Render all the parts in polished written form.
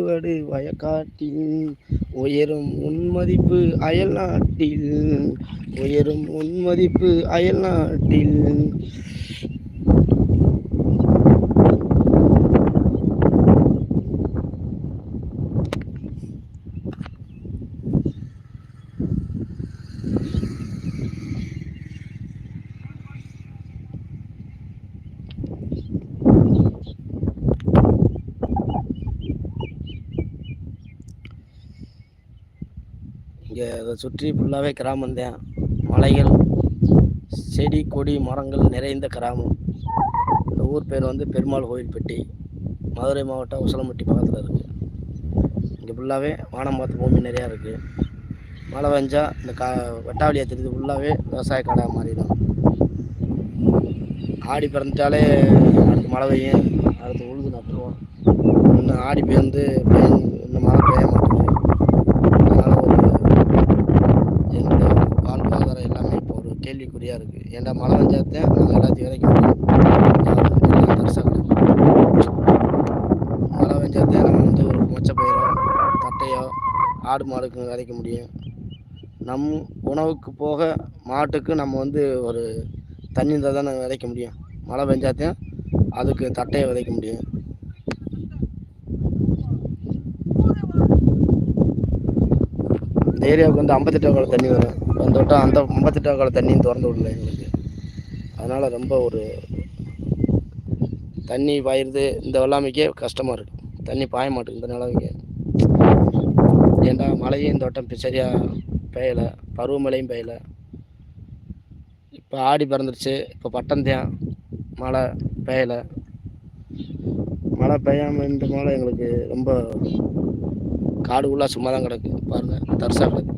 அறுவடை வயக்காட்டில் உயரும் உன்மதிப்பு அயல்நாட்டில், உயரும் உன்மதிப்பு அயல்நாட்டில். இங்கே அதை சுற்றி ஃபுல்லாகவே கிராமம்தான். மலைகள், செடி கொடி மரங்கள் நிறைந்த கிராமம். இந்த ஊர் பேர் வந்து பெருமாள் கோயில்பட்டி, மதுரை மாவட்டம் உசிலம்பட்டி பக்கத்தில் இருக்குது. இங்கே ஃபுல்லாகவே வானம் பார்த்த பூமி நிறையா இருக்குது. மழை பெஞ்சா இந்த வெட்டாவளியாக தெரியுது, ஃபுல்லாகவே விவசாய காடை மாதிரி தான். ஆடி பிறந்துட்டாலே அடுத்து மழை பெய்யும், அடுத்து உழுது நட்டுருவோம். இன்னும் ஆடி பெய்ந்து இன்னும் மழை பெய்ய மாட்டேங்குது. அதனால் எந்த வாழ்வாதாரம் எல்லாமே இப்போ ஒரு கேள்விக்குறியாக இருக்குது. ஏன்டா மழை பெஞ்சாத்தான் நாங்கள் எல்லாத்தையும் விதைக்க முடியும். தரிசனம் மழை பெஞ்சாத்தான் நம்ம வந்து ஒரு மொச்சப்பயிரோ தட்டையோ ஆடு மாடுக்கு விதைக்க முடியும். நம் உணவுக்கு போக மாட்டுக்கு நம்ம வந்து ஒரு தண்ணி இருந்தால் தானே விதைக்க முடியும். மழை பெஞ்சாத்தான் அதுக்கு தட்டையை விதைக்க முடியும். இந்த ஏரியாவுக்கு வந்து 58 கால தண்ணி வரும். அந்த வட்டம் அந்த 58 கால தண்ணியும் திறந்து விடல எங்களுக்கு. அதனால் ரொம்ப ஒரு தண்ணி பாயிறது இந்த வெள்ளாமைக்கே கஷ்டமாக இருக்குது. தண்ணி பாய மாட்டேங்குது இந்த நிலமைக்கு. ஏன்டா மழையும் இந்த வட்டம் சரியாக பெய்யலை, பருவமழையும் பெய்யலை. இப்போ ஆடி பிறந்துருச்சு, இப்போ பட்டம்தான், மழை பெய்யலை. மழை பெய்யாமல் இந்த மழை எங்களுக்கு ரொம்ப காடுக்குள்ளே சும்மா தான் கிடக்கு. பாருங்கள், தரிசாக கிடக்கு.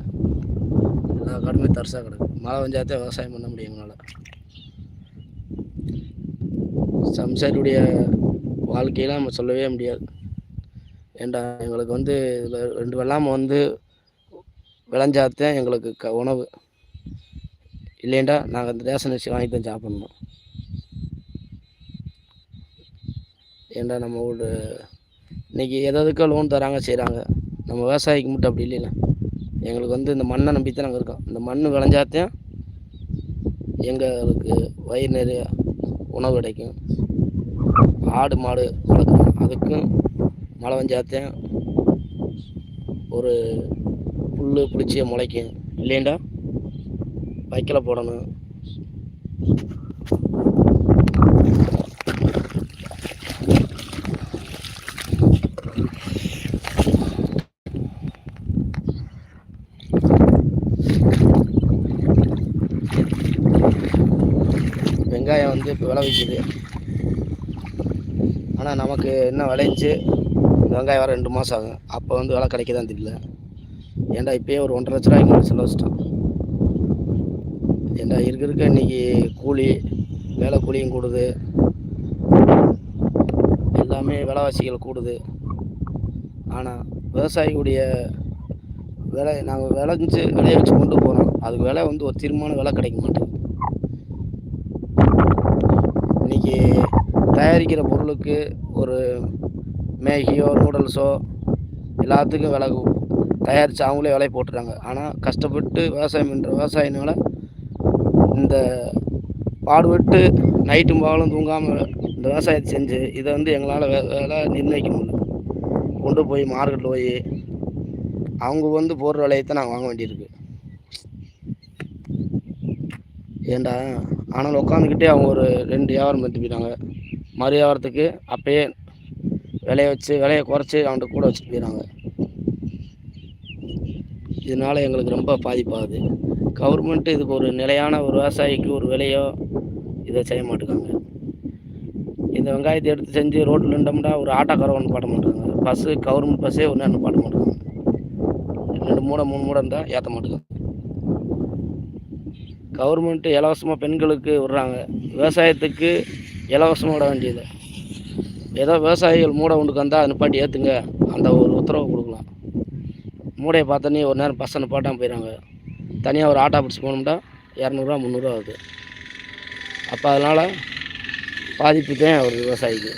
எல்லா காடுமே தரிசாக கிடக்கு. மழை பெஞ்சாதான் விவசாயம் பண்ண முடியும் எங்களால். சம்சாரியுடைய வாழ்க்கையெல்லாம் நம்ம சொல்லவே முடியாது. ஏண்டா எங்களுக்கு வந்து இதில் 2 வெள்ளாமை வந்து விளைஞ்சாத்தான் எங்களுக்கு உணவு. இல்லைண்டா நாங்கள் இந்த ரேஷன் அரிசி வாங்கி தான் சாப்பிட்ணும். ஏண்டா நம்ம ஒரு இன்றைக்கி எதுக்கோ லோன் தராங்க செய்கிறாங்க. நம்ம விவசாயிக்கு மட்டும் அப்படி இல்லைல்ல. எங்களுக்கு வந்து இந்த மண்ணை நம்பி தான் நாங்கள் இருக்கோம். இந்த மண் விளைஞ்சாத்தான் எங்களுக்கு வயிறு நிறைய உணவு கிடைக்கும். ஆடு மாடு வளர்க்கணும், அதுக்கும் மழை பெஞ்சாத்தான் ஒரு புல் புளிச்சியை முளைக்கும். இல்லைண்டா வைக்கலை போடணும். வெங்காயம் வந்து இப்போ விலை விற்கிது. ஆனால் நமக்கு என்ன விளைஞ்சி வெங்காயம் வர 2 மாதம் ஆகும். அப்போ வந்து விலை கிடைக்க தான் தெரியல. ஏன்டா இப்போயே ஒரு 1,50,000 ரூபாய்க்கு மேலே செலவு வச்சிட்டோம். ஏன்டா இருக்க இன்றைக்கி கூலி வேலை கூலியும் கூடுது, எல்லாமே விலைவாசிகள் கூடுது. ஆனால் விவசாயிகளுடைய விலை நாங்கள் விளைய வச்சு கொண்டு போகிறோம். அதுக்கு விலை வந்து ஒரு தீர்மான விலை கிடைக்க மாட்டேங்குது. இன்றைக்கி தயாரிக்கிற பொருளுக்கு ஒரு மேகியோ நூடுல்ஸோ எல்லாத்துக்கும் விலை தயாரித்து அவங்களே விலை போட்டுறாங்க. ஆனால் கஷ்டப்பட்டு விவசாயம் பண்ணுற விவசாயினால இந்த பாடுபட்டு நைட்டும் பகலும் தூங்காமல் இந்த விவசாயத்தை செஞ்சு இதை வந்து எங்களால் விலை நிர்ணயிக்க முடியல. கொண்டு போய் மார்க்கெட்டில் போய் அவங்க வந்து போடுற விலையத்தை நாங்கள் வாங்க வேண்டியிருக்கு. ஏண்டா ஆனால் உட்காந்துக்கிட்டே அவங்க ஒரு 2 வியாபாரம் பண்ணிட்டு போயிட்டாங்க. மறு வியாபாரத்துக்கு அப்போயே விலையை குறைச்சி அவன்கிட்ட கூட வச்சுட்டு போயிடறாங்க. இதனால் எங்களுக்கு ரொம்ப பாதிப்பாகுது. கவர்மெண்ட்டு இதுக்கு ஒரு நிலையான ஒரு விவசாயிக்கு ஒரு விலையோ இதை செய்ய மாட்டேங்காங்க. இந்த வெங்காயத்தை எடுத்து செஞ்சு ரோட்டில் நின்றோம்னா ஒரு ஆட்டோக்காரன் ஒன்று பாட மாட்டாங்க. கவர்மெண்ட் பஸ்ஸே ஒன்று பாட மாட்டாங்க. 2 மூடை 3 மூடை இருந்தால் ஏற்ற மாட்டேங்க. கவர்மெண்ட்டு இலவசமாக பெண்களுக்கு விடுறாங்க, விவசாயத்துக்கு இலவசமாக விட வேண்டியது. ஏதோ விவசாயிகள் மூடை ஒன்றுக்கு வந்தால் அதை நிப்பாட்டி ஏற்றுங்க, அந்த ஒரு உத்தரவு கொடுக்கலாம். மூடையை பார்த்தோன்னே ஒரு நேரம் பஸ்ஸை நிப்பாட்டாமல் போயிடறாங்க. தனியாக ஒரு ஆட்டோ பிடிச்சி போகணும்னா 200 300 ஆகுது. அப்போ அதனால் பாதிப்பு தான் ஒரு விவசாயிக்கு.